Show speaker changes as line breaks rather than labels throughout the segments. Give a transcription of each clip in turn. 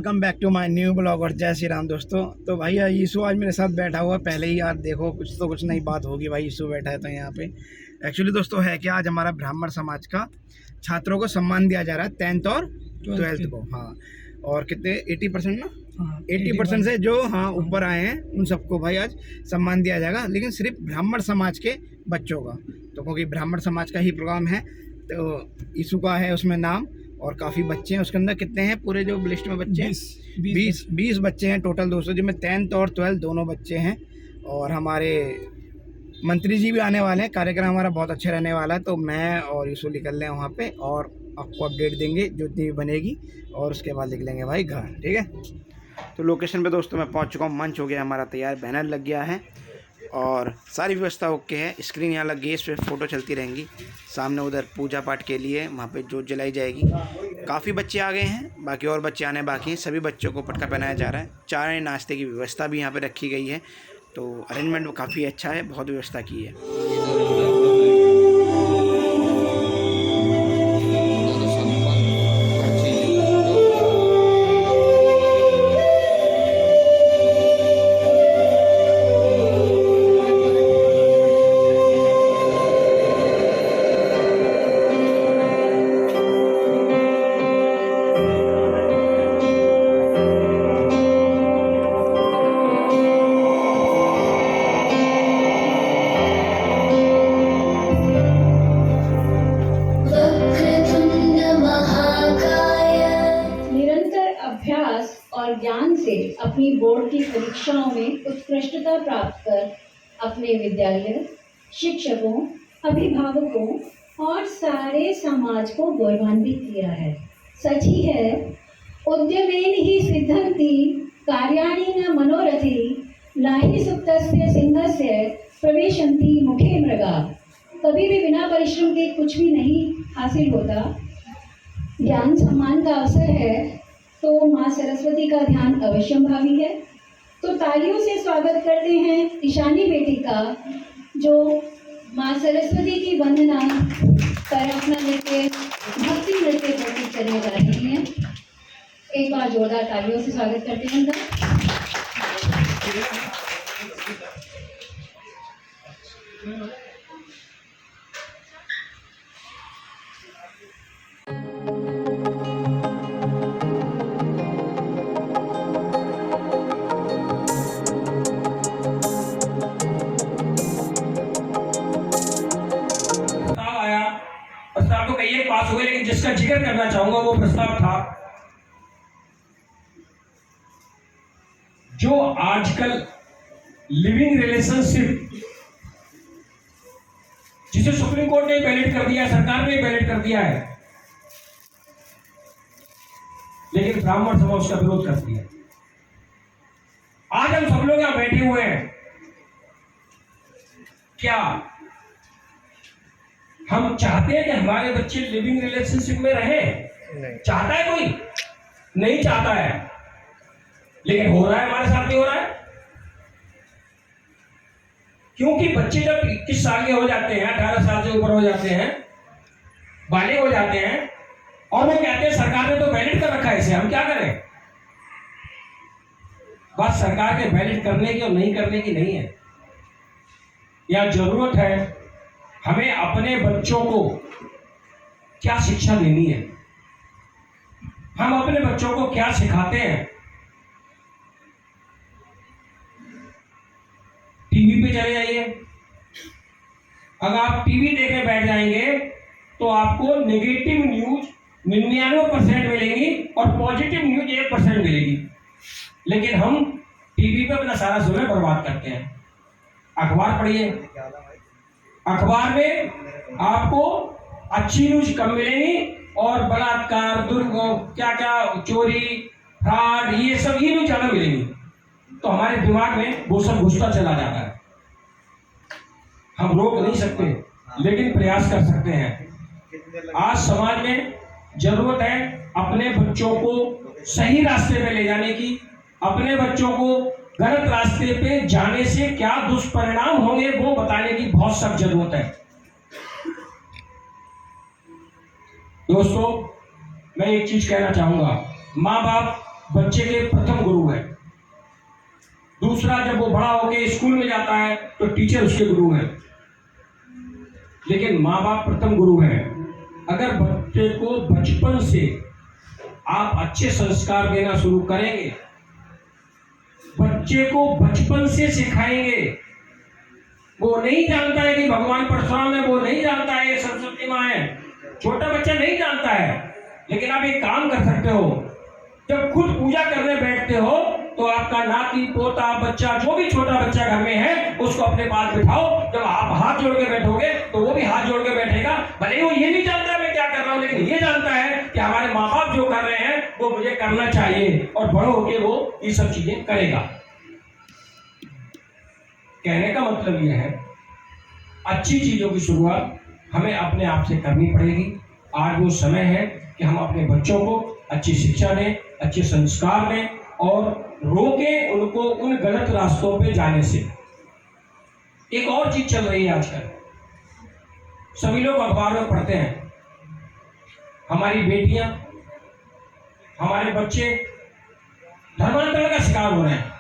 Welcome back to my new blog और जय श्री राम दोस्तों। तो भाई यीशु आज मेरे साथ बैठा हुआ पहले ही यार देखो कुछ नई बात होगी भाई। यीशु बैठा है तो यहाँ पे एक्चुअली दोस्तों है क्या, आज हमारा ब्राह्मण समाज का छात्रों को सम्मान दिया जा रहा है 10th और 12th को। हाँ, और कितने 80% ना, 80% से जो ऊपर आए हैं उन सबको भाई आज सम्मान दिया जाएगा, लेकिन सिर्फ ब्राह्मण समाज के बच्चों का। तो क्योंकि ब्राह्मण समाज का ही प्रोग्राम है तो यीशु का है उसमें नाम, और काफ़ी बच्चे हैं उसके अंदर। कितने हैं पूरे जो लिस्ट में बच्चे हैं? 20 बच्चे हैं टोटल दोस्तों, जिनमें 10th और 12th दोनों बच्चे हैं। और हमारे मंत्री जी भी आने वाले हैं, कार्यक्रम हमारा बहुत अच्छा रहने वाला है। तो मैं और यीशु निकल रहे हैं वहाँ पे और आपको अपडेट देंगे जो भी बनेगी, और उसके बाद निकलेंगे भाई घर। ठीक है, तो लोकेशन पे दोस्तों मैं पहुँच चुका हूँ। मंच हो गया हमारा तैयार, बैनर लग गया है और सारी व्यवस्था ओके है। स्क्रीन यहाँ लग गई है, इस पर फ़ोटो चलती रहेंगी। सामने उधर पूजा पाठ के लिए वहाँ पे जोत जलाई जाएगी। काफ़ी बच्चे आ गए हैं, बाकी और बच्चे आने बाकी हैं। सभी बच्चों को पटका पहनाया जा रहा है। चाय नाश्ते की व्यवस्था भी यहाँ पे रखी गई है, तो अरेंजमेंट काफ़ी अच्छा है, बहुत व्यवस्था की है।
और ज्ञान से अपनी बोर्ड की परीक्षाओं में उत्कृष्टता प्राप्त कर अपने विद्यालय, शिक्षकों, अभिभावकों और सारे समाज को गौरवान्वित किया है। सच ही है, उद्यमेन ही सिद्धन्ति कार्याणि न मनोरथी नाहि सुप्तस्य सिंहस्य प्रवेशन्ति मुखे मृगा। कभी भी बिना परिश्रम के कुछ भी नहीं हासिल होता। ज्ञान सम्मान का अवसर है तो माँ सरस्वती का ध्यान अवश्यंभावी है। तो तालियों से स्वागत करते हैं ईशानी बेटी का, जो माँ सरस्वती की वंदना कर अपना नृत्य भक्ति नृत्य प्रस्तुत करने जा रही हैं। एक बार जोरदार तालियों से स्वागत करते हैं उनका।
प्रस्ताव तो कई पास हुए, लेकिन जिसका जिक्र करना चाहूंगा वो प्रस्ताव था जो आजकल लिविंग रिलेशनशिप, जिसे सुप्रीम कोर्ट ने बैलेट कर दिया है, सरकार ने बैलेट कर दिया है, लेकिन ब्राह्मण समाज उसका विरोध करती है। आज हम सब लोग यहां बैठे हुए हैं, क्या हम चाहते हैं कि हमारे बच्चे लिविंग रिलेशनशिप में रहें? चाहता है कोई? नहीं चाहता है, लेकिन हो रहा है, हमारे साथ भी हो रहा है। क्योंकि बच्चे जब 21 साल के हो जाते हैं, 18 साल से ऊपर हो जाते हैं, बालिग हो जाते हैं, और वो कहते हैं सरकार ने तो बैलेट कर रखा है, इसे हम क्या करें? बात सरकार के बैलेट करने की और नहीं करने की नहीं है। यह जरूरत है हमें अपने बच्चों को क्या शिक्षा देनी है, हम अपने बच्चों को क्या सिखाते हैं। टीवी पे चले जाइए, अगर आप टीवी देखने बैठ जाएंगे तो आपको नेगेटिव न्यूज 99% मिलेंगी और पॉजिटिव न्यूज 1% मिलेगी। लेकिन हम टीवी पे अपना सारा समय बर्बाद करते हैं। अखबार पढ़िए, अखबार में आपको अच्छी न्यूज कम मिलेगी और बलात्कार, क्या क्या चोरी, फ्रॉड, ये सब ही न्यूज ज्यादा मिलेगी। तो हमारे दिमाग में वो सब घुसता चला जाता है। हम रोक नहीं सकते, लेकिन प्रयास कर सकते हैं। आज समाज में जरूरत है अपने बच्चों को सही रास्ते पे ले जाने की। अपने बच्चों को गलत रास्ते पे जाने से क्या दुष्परिणाम होंगे वो बताने की बहुत सख्त जरूरत है। दोस्तों, मैं एक चीज कहना चाहूंगा, माँ बाप बच्चे के प्रथम गुरु है। दूसरा, जब वो बड़ा होकर स्कूल में जाता है तो टीचर उसके गुरु हैं। लेकिन माँ बाप प्रथम गुरु हैं। अगर बच्चे को बचपन से आप अच्छे संस्कार देना शुरू करेंगे, बच्चे को बचपन से सिखाएंगे, वो नहीं जानता है कि भगवान परशुराम है, वो नहीं जानता है ये सरस्वती माँ है, छोटा बच्चा नहीं जानता है। लेकिन आप एक काम कर सकते हो, जब खुद पूजा करने बैठते हो तो आपका नाती पोता बच्चा, जो भी छोटा बच्चा घर में है, उसको अपने पास बिठाओ। जब आप हाथ जोड़ के बैठोगे तो वो भी हाथ जोड़ के बैठेगा। भले वो ये नहीं जानता मैं क्या कर रहा हूँ, लेकिन ये जानता है कि हमारे माँ बाप जो कर रहे हैं वो मुझे करना चाहिए, और बड़ो होके वो ये सब चीजें करेगा। कहने का मतलब यह है, अच्छी चीजों की शुरुआत हमें अपने आप से करनी पड़ेगी। आज वो समय है कि हम अपने बच्चों को अच्छी शिक्षा दें, अच्छे संस्कार दें और रोकें उनको उन गलत रास्तों पे जाने से। एक और चीज चल रही है आजकल, सभी लोग अखबार में पढ़ते हैं, हमारी बेटियां, हमारे बच्चे धर्मांतरण का शिकार हो रहे हैं।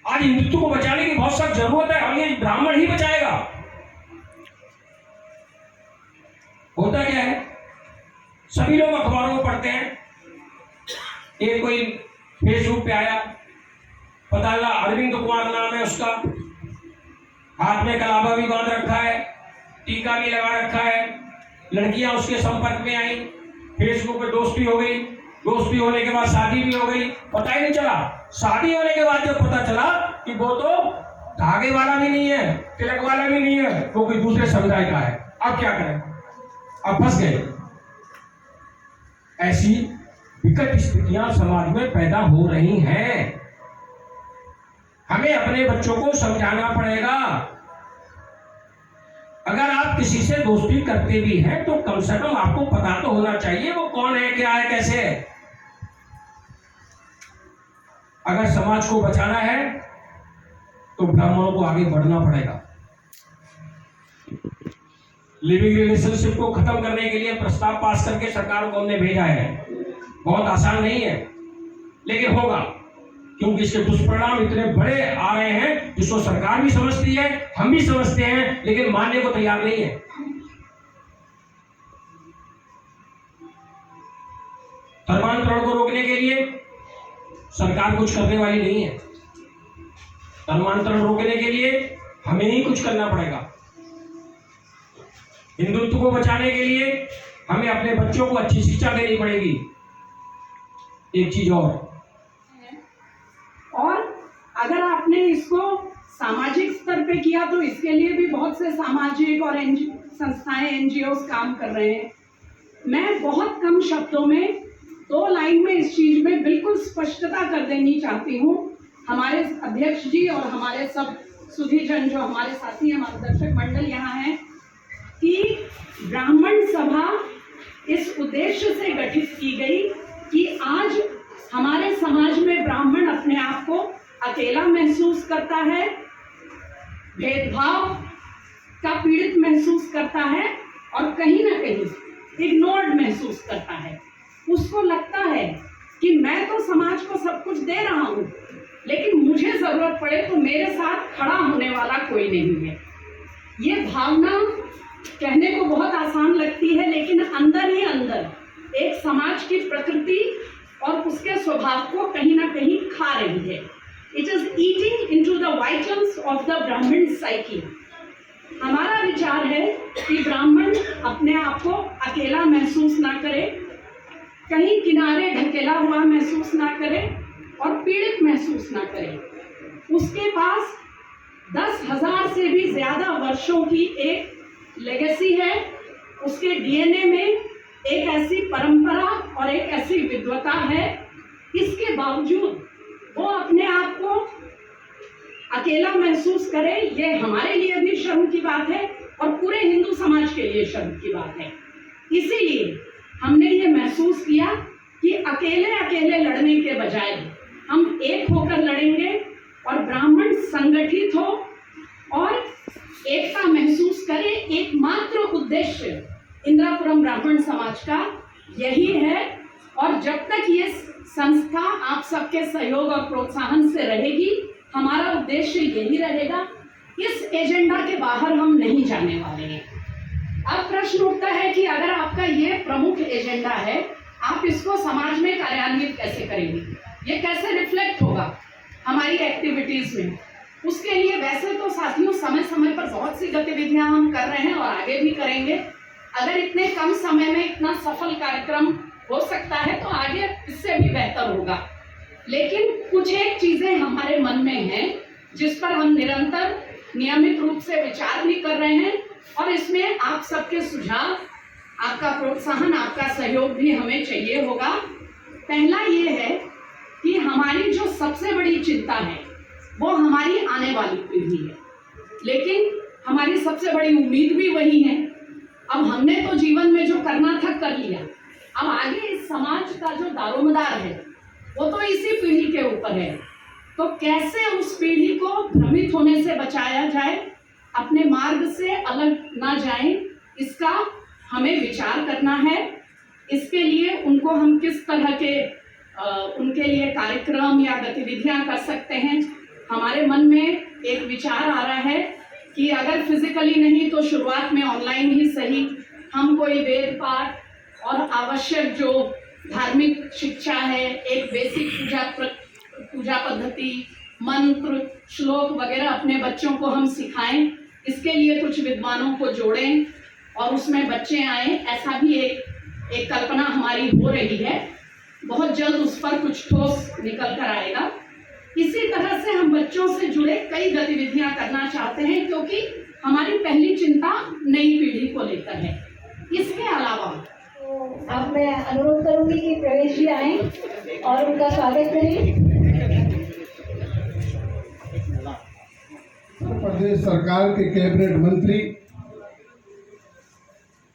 आज हिंदुत्व को बचाने की बहुत सख्त जरूरत है, और ये ब्राह्मण ही बचाएगा। होता क्या है, सभी लोग अखबारों में पढ़ते हैं, एक कोई फेसबुक पे आया, पता लगा अरविंद कुमार नाम है उसका, हाथ में कलावा भी बांध रखा है, टीका भी लगा रखा है, लड़कियां उसके संपर्क में आई, फेसबुक पे दोस्ती हो गई, दोस्ती होने के बाद शादी भी हो गई। पता ही नहीं चला, शादी होने के बाद जब पता चला कि वो तो धागे वाला भी नहीं है, तिलक वाला भी नहीं है, वो कोई दूसरे समुदाय का है। अब क्या करें, अब फंस गए। ऐसी विकट स्थितियां समाज में पैदा हो रही हैं। हमें अपने बच्चों को समझाना पड़ेगा। अगर आप किसी से दोस्ती करते भी हैं तो कम से कम आपको पता तो होना चाहिए वो कौन है, क्या है, कैसे है। अगर समाज को बचाना है तो ब्राह्मणों को आगे बढ़ना पड़ेगा। लिविंग रिलेशनशिप को खत्म करने के लिए प्रस्ताव पास करके सरकार को हमने भेजा है। बहुत आसान नहीं है, लेकिन होगा, क्योंकि इसके दुष्परिणाम इतने बड़े आ रहे हैं जिसको सरकार भी समझती है, हम भी समझते हैं, लेकिन मानने को तैयार नहीं है। धर्मांतरण को रोकने के लिए सरकार कुछ करने वाली नहीं है। धर्मांतरण रोकने के लिए हमें ही कुछ करना पड़ेगा। हिंदुत्व को बचाने के लिए हमें अपने बच्चों को अच्छी शिक्षा देनी पड़ेगी। एक चीज
और अगर आपने इसको सामाजिक स्तर पे किया तो इसके लिए भी बहुत से सामाजिक और संस्थाएं, एनजीओ काम कर रहे हैं। मैं बहुत कम शब्दों में 2 लाइन में इस चीज में बिल्कुल स्पष्टता कर देनी चाहती हूँ। हमारे अध्यक्ष जी और हमारे सब सुधीजन जो हमारे साथी हैं, मार्गदर्शक मंडल यहाँ हैं, कि ब्राह्मण सभा इस उद्देश्य से गठित की गई कि आज हमारे समाज में ब्राह्मण अपने आप को अकेला महसूस करता है, भेदभाव का पीड़ित महसूस करता है और कहीं ना कहीं इग्नोर्ड महसूस करता है। उसको लगता है कि मैं तो समाज को सब कुछ दे रहा हूँ, लेकिन मुझे जरूरत पड़े तो मेरे साथ खड़ा होने वाला कोई नहीं है। ये भावना कहने को बहुत आसान लगती है, लेकिन अंदर ही अंदर एक समाज की प्रकृति और उसके स्वभाव को कहीं ना कहीं खा रही है। It is eating into the vitals of the ब्राह्मण साइकी। हमारा विचार है कि ब्राह्मण अपने आप को अकेला महसूस ना करे, कहीं किनारे ढकेला हुआ महसूस ना करे और पीड़ित महसूस ना करे। उसके पास 10,000 से भी ज्यादा वर्षों की एक लेगेसी है। उसके डीएनए में एक ऐसी परंपरा और एक ऐसी विद्वता है, इसके बावजूद वो अपने आप को अकेला महसूस करे। ये हमारे लिए भी शर्म की बात है और पूरे हिंदू समाज के लिए शर्म की बात है। इसीलिए हमने ये महसूस किया कि अकेले अकेले लड़ने के बजाय हम एक होकर लड़ेंगे और ब्राह्मण संगठित हो और एकता महसूस करे। एकमात्र उद्देश्य इंद्रापुरम ब्राह्मण समाज का यही है और जब तक ये संस्था आप सबके सहयोग और प्रोत्साहन से रहेगी, हमारा उद्देश्य यही रहेगा, इस एजेंडा के बाहर हम नहीं जाने वाले हैं। अब प्रश्न उठता है कि अगर आपका ये प्रमुख एजेंडा है, आप इसको समाज में कार्यान्वित कैसे करेंगे, ये कैसे रिफ्लेक्ट होगा हमारी एक्टिविटीज में। उसके लिए वैसे तो साथियों समय समय पर बहुत सी गतिविधियां हम कर रहे हैं और आगे भी करेंगे। अगर इतने कम समय में इतना सफल कार्यक्रम हो सकता है तो आगे इससे भी बेहतर होगा। लेकिन कुछ एक चीजें हमारे मन में हैं जिस पर हम निरंतर नियमित रूप से विचार भी कर रहे हैं और इसमें आप सबके सुझाव, आपका प्रोत्साहन, आपका सहयोग भी हमें चाहिए होगा। पहला ये है कि हमारी जो सबसे बड़ी चिंता है वो हमारी आने वाली पीढ़ी है, लेकिन हमारी सबसे बड़ी उम्मीद भी वही है। अब हमने तो जीवन में जो करना था कर लिया, अब आगे इस समाज का जो दारोमदार है वो तो इसी पीढ़ी के ऊपर है। तो कैसे उस पीढ़ी को भ्रमित होने से बचाया जाए, अपने मार्ग से अलग ना जाए, इसका हमें विचार करना है। इसके लिए उनको हम किस तरह के उनके लिए कार्यक्रम या गतिविधियां कर सकते हैं। हमारे मन में एक विचार आ रहा है कि अगर फिजिकली नहीं तो शुरुआत में ऑनलाइन ही सही, हम कोई वेद पाठ और आवश्यक जो धार्मिक शिक्षा है, एक बेसिक पूजा पद्धति, मंत्र, श्लोक वगैरह अपने बच्चों को हम सिखाएं। इसके लिए कुछ विद्वानों को जोड़ें और उसमें बच्चे आए, ऐसा भी एक कल्पना हमारी हो रही है। बहुत जल्द उस पर कुछ ठोस निकल कर आएगा। इसी तरह से हम बच्चों से जुड़े कई गतिविधियां करना चाहते हैं, क्योंकि हमारी पहली चिंता नई पीढ़ी को लेकर है। इसके अलावा
अब मैं अनुरोध करूंगी कि प्रवेश जी आए और उनका स्वागत करें।
प्रदेश सरकार के कैबिनेट मंत्री,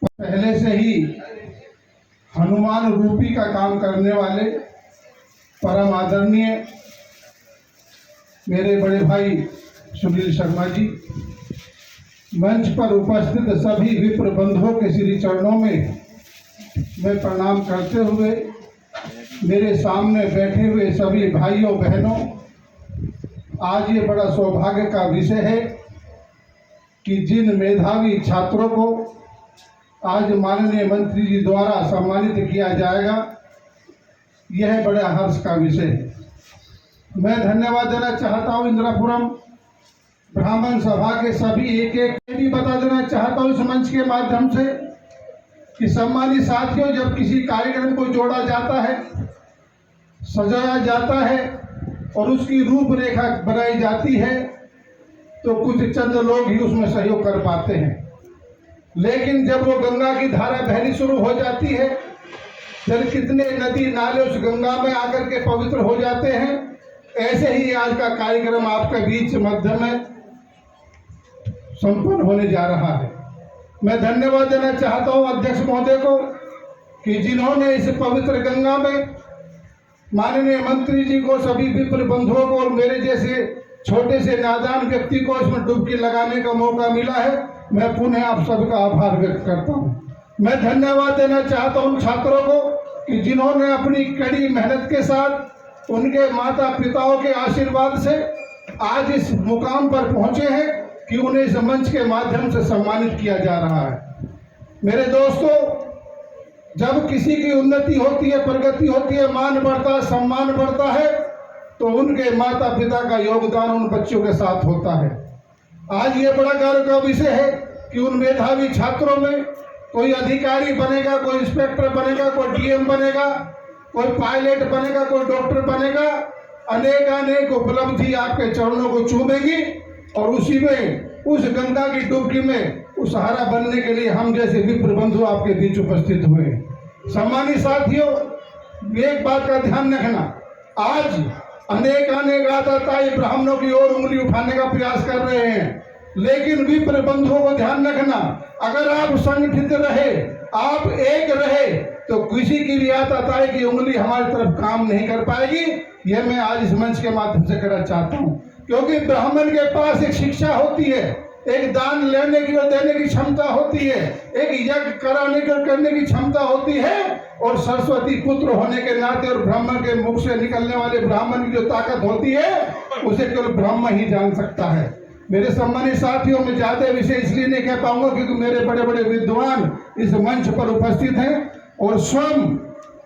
पहले से ही हनुमान रूपी का काम करने वाले परम आदरणीय मेरे बड़े भाई सुनील शर्मा जी, मंच पर उपस्थित सभी विप्र बंधुओं के श्री चरणों में मैं प्रणाम करते हुए, मेरे सामने बैठे हुए सभी भाइयों बहनों, आज ये बड़ा सौभाग्य का विषय है कि जिन मेधावी छात्रों को आज माननीय मंत्री जी द्वारा सम्मानित किया जाएगा, यह बड़ा हर्ष का विषय है। मैं धन्यवाद देना चाहता हूँ इंदिरापुरम ब्राह्मण सभा के सभी एक भी बता देना चाहता हूँ इस मंच के माध्यम से कि सम्मानित साथियों, जब किसी कार्यक्रम को जोड़ा जाता है, सजाया जाता है और उसकी रूपरेखा बनाई जाती है तो कुछ चंद लोग ही उसमें सहयोग कर पाते हैं, लेकिन जब वो गंगा की धारा बहनी शुरू हो जाती है, फिर कितने नदी नाले उस गंगा में आकर के पवित्र हो जाते हैं। ऐसे ही आज का कार्यक्रम आपके बीच मध्य में संपन्न होने जा रहा है। मैं धन्यवाद देना चाहता हूं अध्यक्ष महोदय को कि जिन्होंने इस पवित्र गंगा में माननीय मंत्री जी को, सभी विप्र बंधुओं को और मेरे जैसे छोटे से नादान व्यक्ति को इसमें डुबकी लगाने का मौका मिला है। मैं पुनः आप सबका आभार व्यक्त करता हूं। मैं धन्यवाद देना चाहता हूं छात्रों को कि जिन्होंने अपनी कड़ी मेहनत के साथ, उनके माता पिताओं के आशीर्वाद से आज इस मुकाम पर पहुंचे हैं कि उन्हें इस मंच के माध्यम से सम्मानित किया जा रहा है। मेरे दोस्तों, जब किसी की उन्नति होती है, प्रगति होती है, मान बढ़ता है, सम्मान बढ़ता है, तो उनके माता पिता का योगदान उन बच्चों के साथ होता है। आज ये बड़ा गर्व का विषय है कि उन मेधावी छात्रों में कोई अधिकारी बनेगा, कोई इंस्पेक्टर बनेगा, कोई डीएम बनेगा, कोई पायलट बनेगा, कोई डॉक्टर बनेगा। अनेक उपलब्धि आपके चरणों को चूमेगी और उसी में, उस गंगा की डुबकी में उस सहारा बनने के लिए हम जैसे विप्र बंधु आपके बीच उपस्थित हुए। सम्मानित साथियों, एक बात का ध्यान रखना, आज अनेक आताताई ब्राह्मणों की ओर उंगली उठाने का प्रयास कर रहे हैं, लेकिन विप्र बंधुओं को ध्यान रखना, अगर आप संगठित रहे, आप एक रहे, तो किसी की भी आताताई की उंगली हमारी तरफ काम नहीं कर पाएगी। यह मैं आज इस मंच के माध्यम से कहना चाहता हूँ, क्योंकि ब्राह्मण के पास एक शिक्षा होती है, एक दान लेने की और देने की क्षमता होती है, एक यज्ञ कराने की और करने की क्षमता होती है, और सरस्वती पुत्र होने के नाते और ब्राह्मण के मुख से निकलने वाले ब्राह्मण की जो ताकत होती है उसे केवल ब्राह्मण ही जान सकता है। मेरे सम्मानित साथियों, में ज्यादा विषय इसलिए नहीं कह पाऊंगा क्योंकि मेरे बड़े बड़े विद्वान इस मंच पर उपस्थित हैं, और स्वयं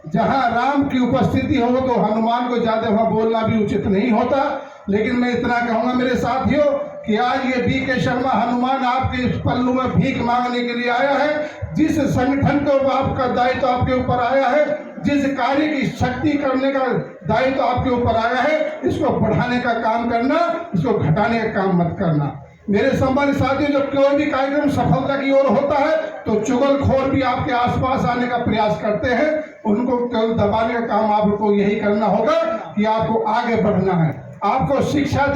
जहां राम की उपस्थिति हो तो हनुमान को ज्यादा वहां बोलना भी उचित नहीं होता। लेकिन मैं इतना कहूंगा मेरे साथियों कि आज ये BK शर्मा हनुमान आपके इस पल्लू में भीख मांगने के लिए आया है। जिस संगठन को आपका दायित्व आपके ऊपर आया है, जिस कार्य की शक्ति करने का दायित्व आपके ऊपर आया है, इसको बढ़ाने का काम करना, इसको घटाने का काम मत करना। मेरे सम्मानित साथियों, जब कोई भी कार्यक्रम सफलता की ओर होता है तो चुगलखोर भी आपके आसपास आने का प्रयास करते हैं, उनको केवल दबाने का काम आपको यही करना होगा कि आपको आगे बढ़ना है। आपको शिक्षा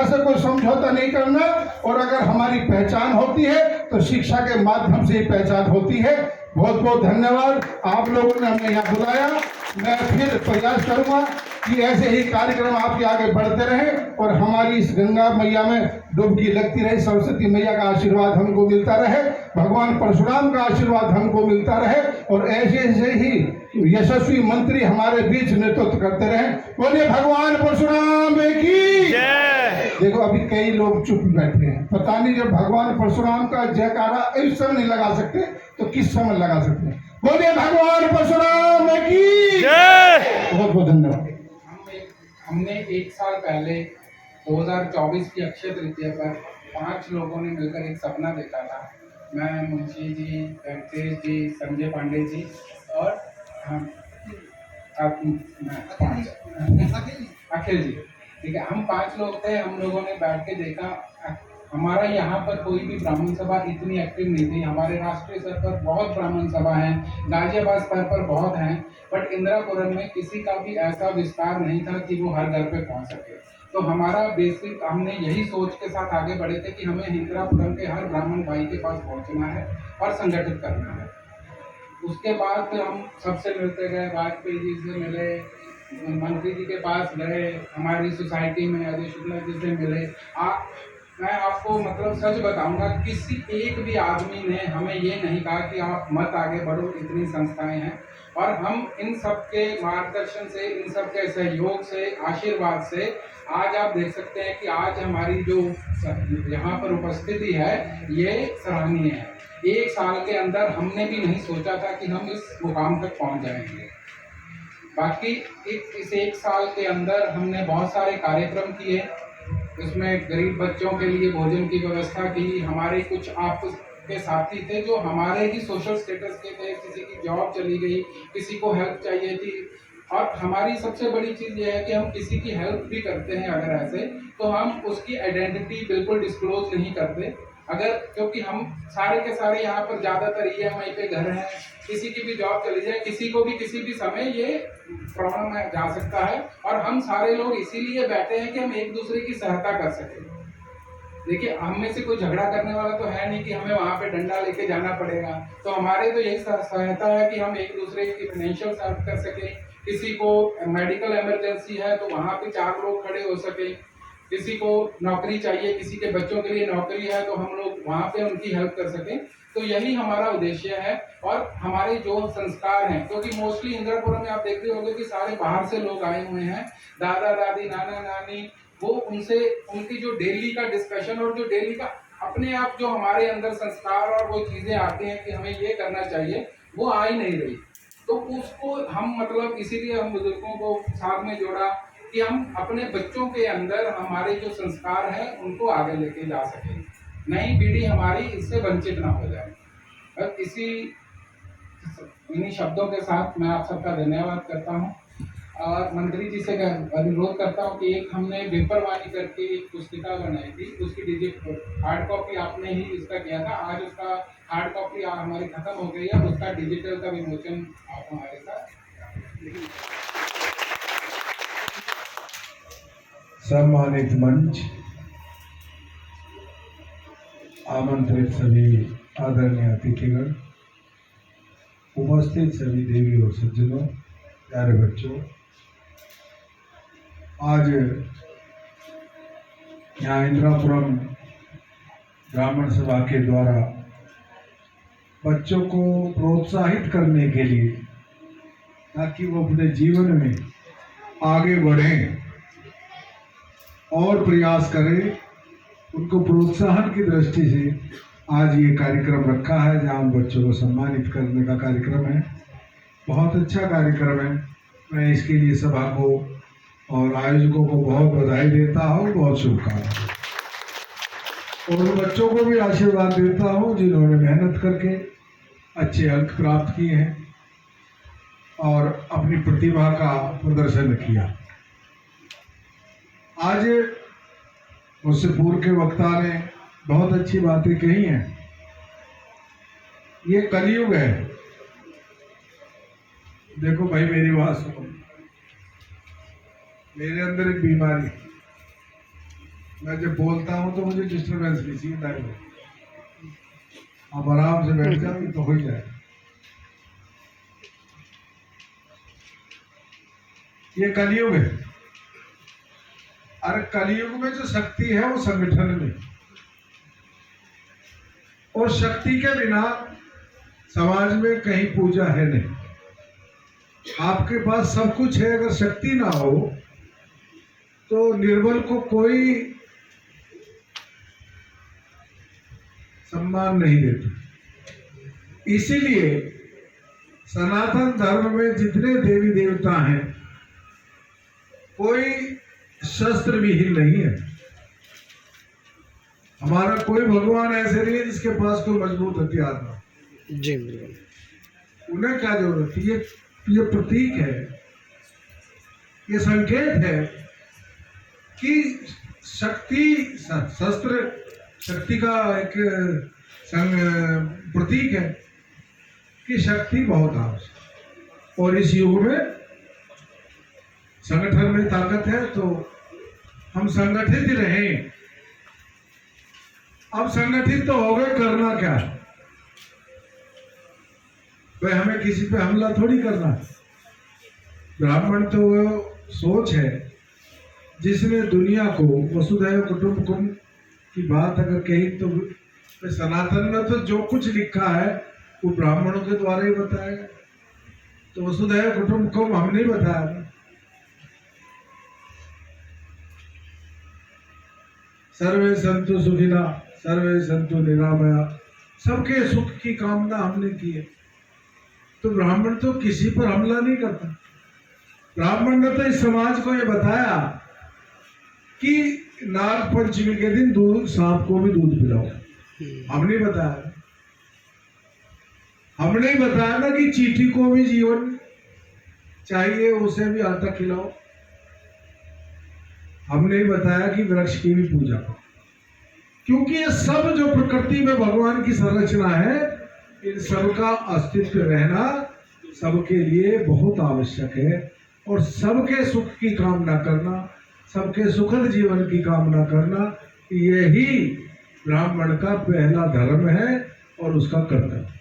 से कोई समझौता नहीं करना, और अगर हमारी पहचान होती है तो शिक्षा के माध्यम से ही पहचान होती है। बहुत बहुत धन्यवाद, आप लोगों ने हमें यहाँ बुलाया। मैं फिर प्रयास करूंगा कि ऐसे ही कार्यक्रम आपके आगे बढ़ते रहें और हमारी इस गंगा मैया में डुबकी लगती रहे। सरस्वती मैया का आशीर्वाद हमको मिलता रहे, भगवान परशुराम का आशीर्वाद हमको मिलता रहे, और ऐसे ऐसे ही यशस्वी मंत्री हमारे बीच नेतृत्व करते रहे। बोलिए भगवान परशुराम की जय। देखो अभी कई लोग चुप बैठे हैं, पता नहीं जब भगवान परशुराम का जयकारा इस समय नहीं लगा सकते तो किस समय लगा सकते हैं। बोलिए भगवान परशुराम की जय। बहुत बहुत धन्यवाद।
हमने एक साल पहले 2024 की अक्षय तृतीया पर 5 लोगों ने मिलकर एक सपना देखा था। मैं, मुंशी जी, वेंकटेश जी, संजय पांडे जी और अखिल जी। ठीक है, हम 5 लोग थे। हम लोगों ने बैठ के देखा, हमारा यहाँ पर कोई भी ब्राह्मण सभा इतनी एक्टिव नहीं थी। हमारे राष्ट्रीय स्तर पर बहुत ब्राह्मण सभा हैं, गाजियाबाद स्तर पर बहुत हैं, बट इंदिरापुरम में किसी का भी ऐसा विस्तार नहीं था कि वो हर घर पे पहुँच सके। तो हमारा बेसिक, हमने यही सोच के साथ आगे बढ़े थे कि हमें इंदिरापुरम के हर ब्राह्मण भाई के पास पहुँचना है और संगठित करना है। उसके बाद फिर हम सबसे मिलते गए, वाजपेयी जी से मिले, मंत्री जी के पास गए, हमारी सोसाइटी में अजय शुक्ला जी से मिले। मैं आपको मतलब सच बताऊंगा, किसी एक भी आदमी ने हमें ये नहीं कहा कि आप मत आगे बढ़ो, इतनी संस्थाएं हैं। और हम इन सब के मार्गदर्शन से, इन सब के सहयोग से, आशीर्वाद से आज आप देख सकते हैं कि आज हमारी जो यहाँ पर उपस्थिति है ये सराहनीय है। एक साल के अंदर हमने भी नहीं सोचा था कि हम इस मुकाम तक पहुँच जाएंगे। बाकी इस एक साल के अंदर हमने बहुत सारे कार्यक्रम किए। इसमें गरीब बच्चों के लिए भोजन की व्यवस्था की। हमारे कुछ आपस के साथी थे जो हमारे ही सोशल स्टेटस के थे, किसी की जॉब चली गई, किसी को हेल्प चाहिए थी। और हमारी सबसे बड़ी चीज़ ये है कि हम किसी की हेल्प भी करते हैं अगर ऐसे, तो हम उसकी आइडेंटिटी बिल्कुल डिस्क्लोज नहीं करते। अगर, क्योंकि हम सारे के सारे यहाँ पर ज़्यादातर EMI पे घर हैं, किसी की भी जॉब चली जाए, किसी को भी किसी भी समय ये प्रॉब्लम जा सकता है। और हम सारे लोग इसीलिए बैठे हैं कि हम एक दूसरे की सहायता कर सकें। देखिए, हम में से कोई झगड़ा करने वाला तो है नहीं कि हमें वहाँ पे डंडा लेके जाना पड़ेगा। तो हमारे तो यही सहायता है कि हम एक दूसरे की फाइनेंशियल हेल्प कर सकें। किसी को मेडिकल इमरजेंसी है तो वहाँ पे 4 लोग खड़े हो सकें। किसी को नौकरी चाहिए, किसी के बच्चों के लिए नौकरी है तो हम लोग वहाँ पे उनकी हेल्प कर सकें। तो यही हमारा उद्देश्य है। और हमारे जो संस्कार हैं, क्योंकि मोस्टली इंदिरापुरम में आप देख रहे होंगे कि सारे बाहर से लोग आए हुए हैं, दादा दादी, नाना नानी, वो उनसे उनकी जो डेली का डिस्कशन और जो डेली का अपने आप जो हमारे अंदर संस्कार और वो चीज़ें आती हैं कि हमें ये करना चाहिए, वो आ ही नहीं रही। तो उसको हम मतलब इसीलिए हम बुजुर्गों को साथ में जोड़ा कि हम अपने बच्चों के अंदर हमारे जो संस्कार हैं उनको आगे लेके जा सकें, नई पीढ़ी हमारी इससे वंचित ना हो जाए। और इन्हीं शब्दों के साथ मैं आप सबका धन्यवाद करता हूँ और मंत्री जी से अनुरोध करता हूँ कि एक हमने पेपरवाणी करके एक पुस्तिका बनाई थी, उसकी हार्ड कॉपी आपने ही इसका किया था। आज उसका हार्ड कॉपी हमारी खत्म हो गई है, उसका डिजिटल का विमोचन आप हमारे साथ।
सम्मानित मंच, आमंत्रित सभी आदरणीय अतिथिगण, उपस्थित सभी देवी और सज्जनों, प्यारे बच्चों, आज यहाँ इंदिरापुरम ब्राह्मण सभा के द्वारा बच्चों को प्रोत्साहित करने के लिए, ताकि वो अपने जीवन में आगे बढ़ें और प्रयास करें, उनको प्रोत्साहन की दृष्टि से आज ये कार्यक्रम रखा है, जहाँ बच्चों को सम्मानित करने का कार्यक्रम है। बहुत अच्छा कार्यक्रम है। मैं इसके लिए सभा को और आयोजकों को बहुत बधाई देता हूँ, बहुत शुभकामनाएं, और उन बच्चों को भी आशीर्वाद देता हूँ जिन्होंने मेहनत करके अच्छे अंक प्राप्त किए हैं और अपनी प्रतिभा का प्रदर्शन किया। आज मुझसे पूर्व के वक्ता ने बहुत अच्छी बातें कही हैं। ये कलयुग है। देखो भाई, मेरी बात सुनो। मेरे अंदर एक बीमारी, मैं जब बोलता हूं तो मुझे डिस्टर्बेंस भी सीधा है। आप आराम से बैठ जाओ तो हो ही जाए। ये कलयुग है। अरे कलयुग में जो शक्ति है वो संगठन में, और शक्ति के बिना समाज में कहीं पूजा है नहीं। आपके पास सब कुछ है, अगर शक्ति ना हो तो निर्बल को कोई सम्मान नहीं देता। इसीलिए सनातन धर्म में जितने देवी देवता हैं, कोई शस्त्र विहीन नहीं है। हमारा कोई भगवान ऐसे नहीं है जिसके पास कोई मजबूत हथियार ना।
जी बिल्कुल।
उन्हें क्या जरूरत है? ये प्रतीक है, ये संकेत है कि शक्ति, शस्त्र शक्ति का एक प्रतीक है कि शक्ति बहुत आवश्यक। और इस युग में संगठन में ताकत है, तो हम संगठित ही रहें। अब संगठित तो हो गए, करना क्या? भाई हमें किसी पे हमला थोड़ी करना है। ब्राह्मण तो वो सोच है जिसने दुनिया को वसुधैव कुटुंबकम की बात अगर कही, तो सनातन में तो जो कुछ लिखा है वो ब्राह्मणों के द्वारा ही बताया। तो वसुधैव कुटुंबकम हमने ही बताया ना। सर्वे संतु सुखिना सर्वे संतु निरामया, सबके सुख की कामना हमने की है। तो ब्राह्मण तो किसी पर हमला नहीं करता। ब्राह्मण ने तो इस समाज को ये बताया कि नाग पंचमी के दिन दूध, सांप को भी दूध पिलाओ। हमने बताया, हमने बताया ना कि चींटी को भी जीवन चाहिए, उसे भी आटा खिलाओ। हमने बताया कि वृक्ष की भी पूजा करो, क्योंकि ये सब जो प्रकृति में भगवान की संरचना है, इन सबका अस्तित्व रहना सबके लिए बहुत आवश्यक है। और सबके सुख की कामना करना, सबके सुखद जीवन की कामना करना, यही ब्राह्मण का पहला धर्म है और उसका कर्तव्य।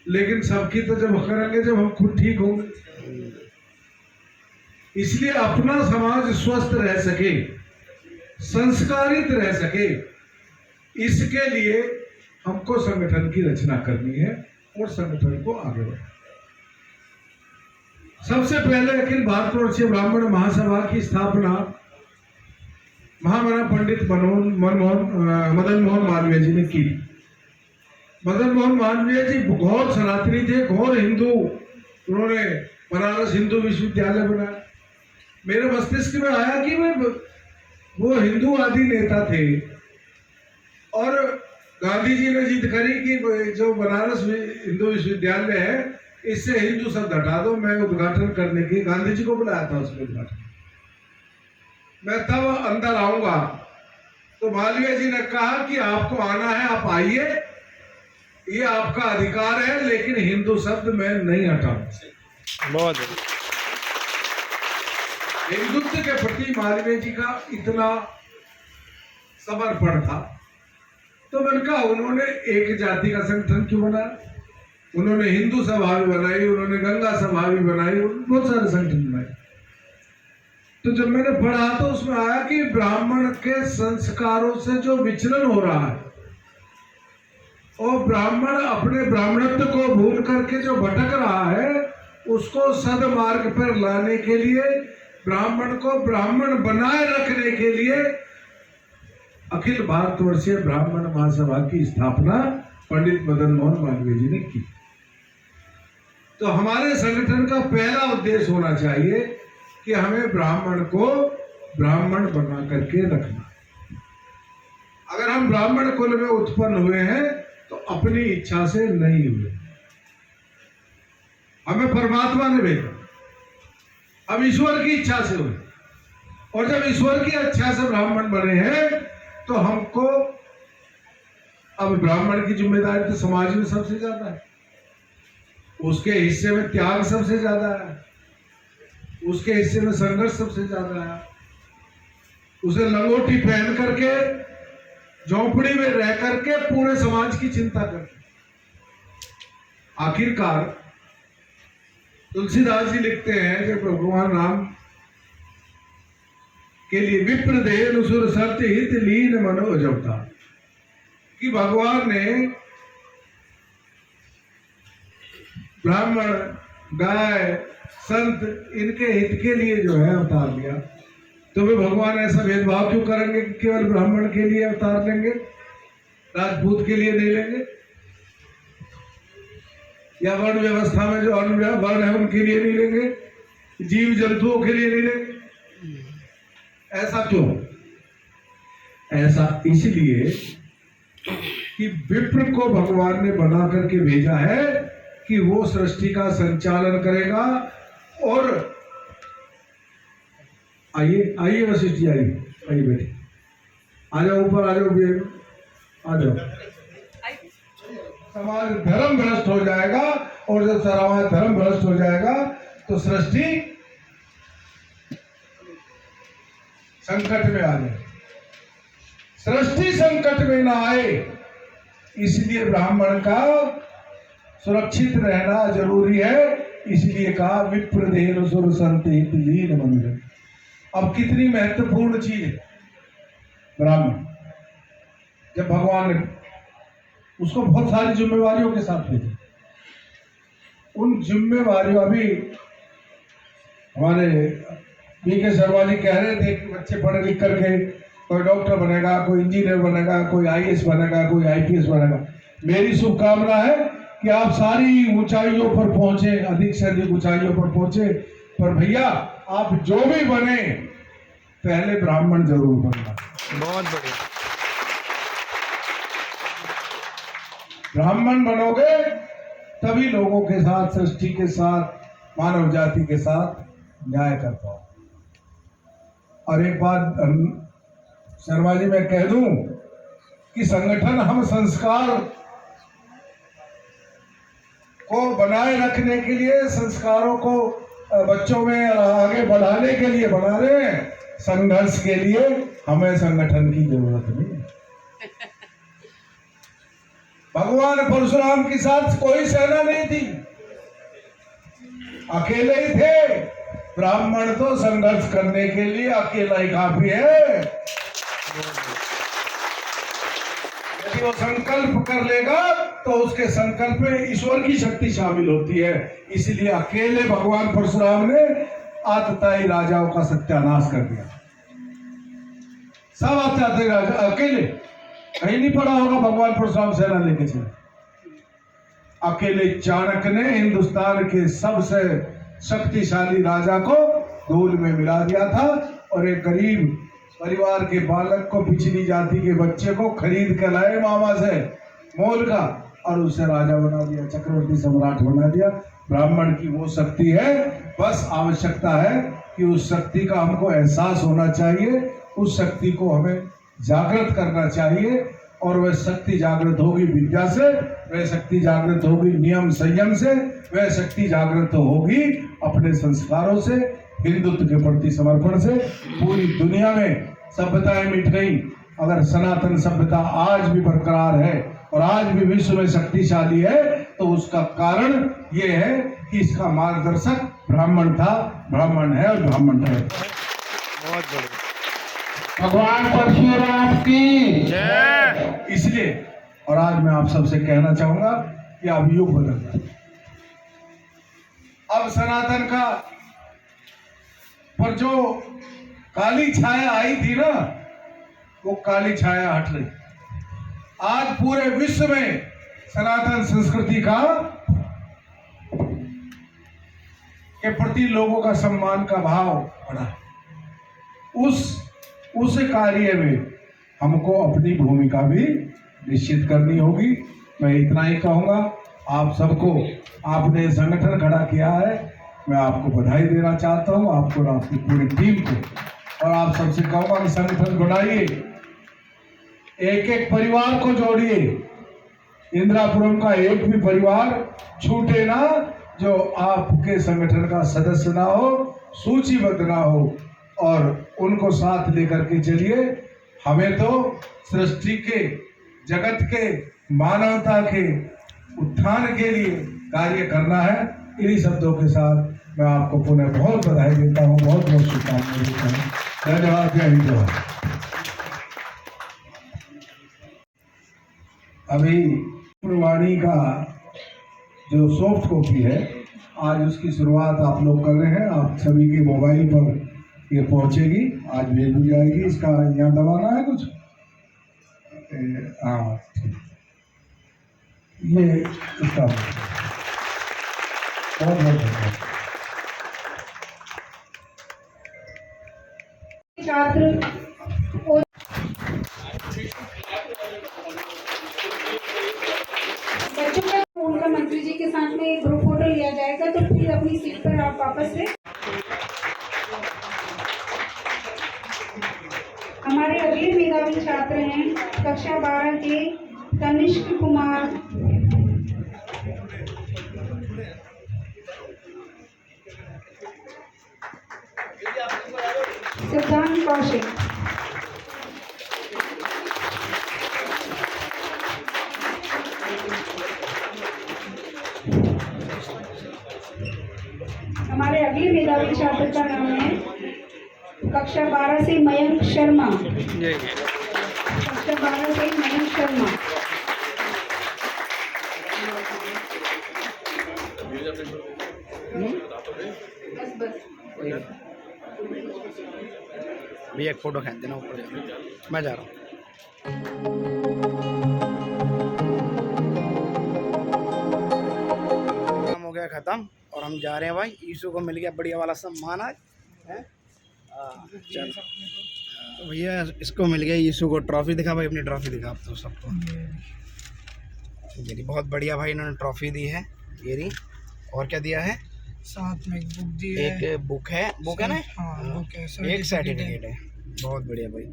लेकिन सबकी तो जब करेंगे जब हम खुद ठीक होंगे। इसलिए अपना समाज स्वस्थ रह सके, संस्कारित रह सके, इसके लिए हमको संगठन की रचना करनी है और संगठन को आगे बढ़ाना। सबसे पहले अखिल भारतवर्षीय ब्राह्मण महासभा की स्थापना महामना पंडित मदन मोहन मालवीय जी ने की। मदन मोहन मालवीय जी घोर सनातनी थे, घोर हिंदू। उन्होंने बनारस हिंदू विश्वविद्यालय बनाया। मेरे मस्तिष्क में आया कि वो हिंदूवादी नेता थे, और गांधी जी ने जिद करी कि जो बनारस हिंदू विश्वविद्यालय है, इससे हिंदू शब्द हटा दो। मैं उद्घाटन करने के गांधी जी को बुलाया था, उसके उद्घाटन मैं तब अंदर आऊंगा। तो मालवीय जी ने कहा कि आपको आना है, आप आइए, ये आपका अधिकार है, लेकिन हिंदू शब्द मैं नहीं हटाऊंगा।
बहुत
हिंदुत्व के प्रति मालवीय जी का इतना समर्पण था। तो मैंने कहा, उन्होंने एक जाति का संगठन क्यों बनाया? उन्होंने हिंदू सभा भी बनाई, उन्होंने गंगा सभा भी बनाई, बहुत सारे संगठन बनाए। तो जब मैंने पढ़ा तो उसमें आया कि ब्राह्मण के संस्कारों से जो विचलन हो रहा है और ब्राह्मण अपने ब्राह्मणत्व को भूल करके जो भटक रहा है उसको सदमार्ग पर लाने के लिए, ब्राह्मण को ब्राह्मण बनाए रखने के लिए अखिल भारतवर्षीय ब्राह्मण महासभा की स्थापना पंडित मदन मोहन मालवीय जी ने की। तो हमारे संगठन का पहला उद्देश्य होना चाहिए कि हमें ब्राह्मण को ब्राह्मण बना करके रखना। अगर हम ब्राह्मण कुल में उत्पन्न हुए हैं तो अपनी इच्छा से नहीं हुए, हमें परमात्मा ने भेजा, हम ईश्वर की इच्छा से हुए। और जब ईश्वर की इच्छा से ब्राह्मण बने हैं तो हमको अब ब्राह्मण की जिम्मेदारी तो समाज में सबसे ज्यादा है, उसके हिस्से में त्याग सबसे ज्यादा है, उसके हिस्से में संघर्ष सबसे ज्यादा है। उसे लंगोटी पहन करके झोंपड़ी में रह करके पूरे समाज की चिंता करके, आखिरकार तुलसीदास जी लिखते हैं कि भगवान राम के लिए विप्र देह सुर सत्य हित लीन मनोज अवतार, कि भगवान ने ब्राह्मण, गाय, संत इनके हित के लिए जो है अवतार लिया। तो वे भगवान ऐसा भेदभाव क्यों करेंगे कि केवल ब्राह्मण के लिए अवतार लेंगे, राजपूत के लिए नहीं लेंगे, या वर्ण व्यवस्था में जो अन्य वर्ण है उनके लिए नहीं लेंगे, जीव जंतुओं के लिए नहीं लेंगे? ऐसा क्यों? ऐसा इसलिए कि विप्र को भगवान ने बना करके भेजा है कि वो सृष्टि का संचालन करेगा। और आइए आइए वशिष्ठ जी, आइए बेटे, आ जाओ ऊपर, आ जाओ, आ जाओ। समाज धर्म भ्रष्ट हो जाएगा, और जब समाज धर्म भ्रष्ट हो जाएगा तो सृष्टि संकट में आ जाए। सृष्टि संकट में ना आए इसलिए ब्राह्मण का सुरक्षित रहना जरूरी है। इसलिए कहा विप्र देह सुर संत हित लीन मनोज। अब कितनी महत्वपूर्ण चीज है ब्राह्मण, जब भगवान ने उसको बहुत सारी जिम्मेवारियों के साथ भेजा। उन जिम्मेवारियों, अभी हमारे बीके शर्मा जी कह रहे थे कि बच्चे पढ़े लिख करके कोई डॉक्टर बनेगा, कोई इंजीनियर बनेगा, कोई आईएएस बनेगा, कोई आईपीएस बनेगा। मेरी शुभकामना है कि आप सारी ऊंचाइयों पर पहुंचे, अधिक से अधिक ऊंचाइयों पर पहुंचे। पर भैया आप जो भी बने पहले ब्राह्मण जरूर बनना।
बहुत बढ़िया।
ब्राह्मण बनोगे तभी लोगों के साथ, सृष्टि के साथ, मानव जाति के साथ न्याय कर पाओ। और एक बात शर्मा जी मैं कह दूं कि संगठन हम संस्कार को बनाए रखने के लिए, संस्कारों को बच्चों में आगे बढ़ाने के लिए बना रहे हैं। संघर्ष के लिए हमें संगठन की जरूरत नहीं है। भगवान परशुराम के साथ कोई सेना नहीं थी, अकेले ही थे। ब्राह्मण तो संघर्ष करने के लिए अकेला ही काफी है। यदि वो संकल्प कर लेगा तो उसके संकल्प में ईश्वर की शक्ति शामिल होती है। इसलिए अकेले भगवान परशुराम ने आतताई राजाओं का सत्यानाश कर दिया। सब आतताई राजा अकेले, कहीं नहीं पड़ा होगा भगवान परशुराम सेना लेके चले। अकेले चाणक्य ने हिंदुस्तान के सबसे शक्तिशाली राजा को धूल में मिला दिया था, और एक गरीब परिवार के बालक को, पिछड़ी जाति के बच्चे को खरीद कर लाए मामा से मोल का, और उसे राजा बना दिया, चक्रवर्ती सम्राट बना दिया। ब्राह्मण की वो शक्ति है, बस आवश्यकता है कि उस शक्ति का हमको एहसास होना चाहिए, उस शक्ति को हमें जागृत करना चाहिए। और वह शक्ति जागृत होगी विद्या से, वह शक्ति जागृत होगी नियम संयम से, वह शक्ति जागृत होगी अपने संस्कारों से, हिंदुत्व के प्रति समर्पण से। पूरी दुनिया में सभ्यताएं मिट गई, अगर सनातन सभ्यता आज भी बरकरार है और आज भी विश्व में शक्तिशाली है, तो उसका कारण ये है कि इसका मार्गदर्शक ब्राह्मण था, ब्राह्मण है और ब्राह्मण है।
बहुत बढ़िया।
भगवान परशुराम की
जय।
इसलिए और आज मैं आप सबसे कहना चाहूंगा कि अब युग बदल रहा है। अब सनातन का पर जो काली छाया आई थी ना, वो काली छाया हट रही। आज पूरे विश्व में सनातन संस्कृति का के प्रति लोगों का सम्मान का भाव बढ़ा। उस कार्य में हमको अपनी भूमिका भी निश्चित करनी होगी। मैं इतना ही कहूंगा, आप सबको आपने संगठन खड़ा किया है, मैं आपको बधाई देना चाहता हूं, आपको और आपकी पूरी टीम को। और आप सबसे कहूंगा कि संगठन बनाइए, एक एक परिवार को जोड़िए। इंदिरापुरम का एक भी परिवार छूटे ना जो आपके संगठन का सदस्य ना हो, सूचीबद्ध ना हो, और उनको साथ लेकर के चलिए। हमें तो सृष्टि के, जगत के, मानवता के उत्थान के लिए कार्य करना है। इन्हीं शब्दों के साथ मैं आपको पुनः बहुत बधाई देता हूँ, बहुत बहुत शुभकामनाएं देता हूँ। धन्यवाद। जय हिंद। जवाहर। अभी वाणी का जो सॉफ्ट कॉपी है, आज उसकी शुरुआत आप लोग कर रहे हैं। आप सभी के मोबाइल पर ये पहुंचेगी, आज भेज दी जाएगी। इसका यहाँ दबाना है कुछ, हाँ ये इसका बहुत बहुत धन्यवाद।
छात्र बच्चों का उनका मंत्री जी के साथ में ग्रुप फोटो लिया जाएगा, तो प्लीज अपनी सीट पर आप वापस से। हमारे अगले मेधावी छात्र हैं कक्षा 12 के तनिष्क कुमार, सिद्धांत कौशिक। हमारे अगले मेधावी छात्र का नाम है कक्षा 12 से मयंक शर्मा। कक्षा 12 से मयंक शर्मा।
भैया एक फोटो खींच देना ऊपर जाकर, मैं जा रहा हूँ। काम हो गया ख़त्म और हम जा रहे हैं भाई। ईशु को मिल गया बढ़िया वाला सम्मान आज है। चल तो भैया इसको मिल गया, ईशु को ट्रॉफी दिखा भाई, अपनी ट्रॉफी दिखा आप तो सबको। ये रही, बहुत बढ़िया भाई इन्होंने ट्रॉफी दी है। ये रही, और क्या दिया है?
साथ में एक बुक दी है,
एक बुक है ना?
हाँ, बुक है,
एक सर्टिफिकेट है। बहुत बढ़िया भाई।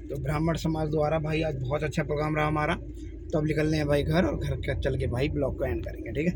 तो ब्राह्मण समाज द्वारा भाई आज बहुत अच्छा प्रोग्राम रहा हमारा। तो अब निकलने हैं भाई घर, और घर का चल के भाई ब्लॉग को एंड करेंगे, ठीक है।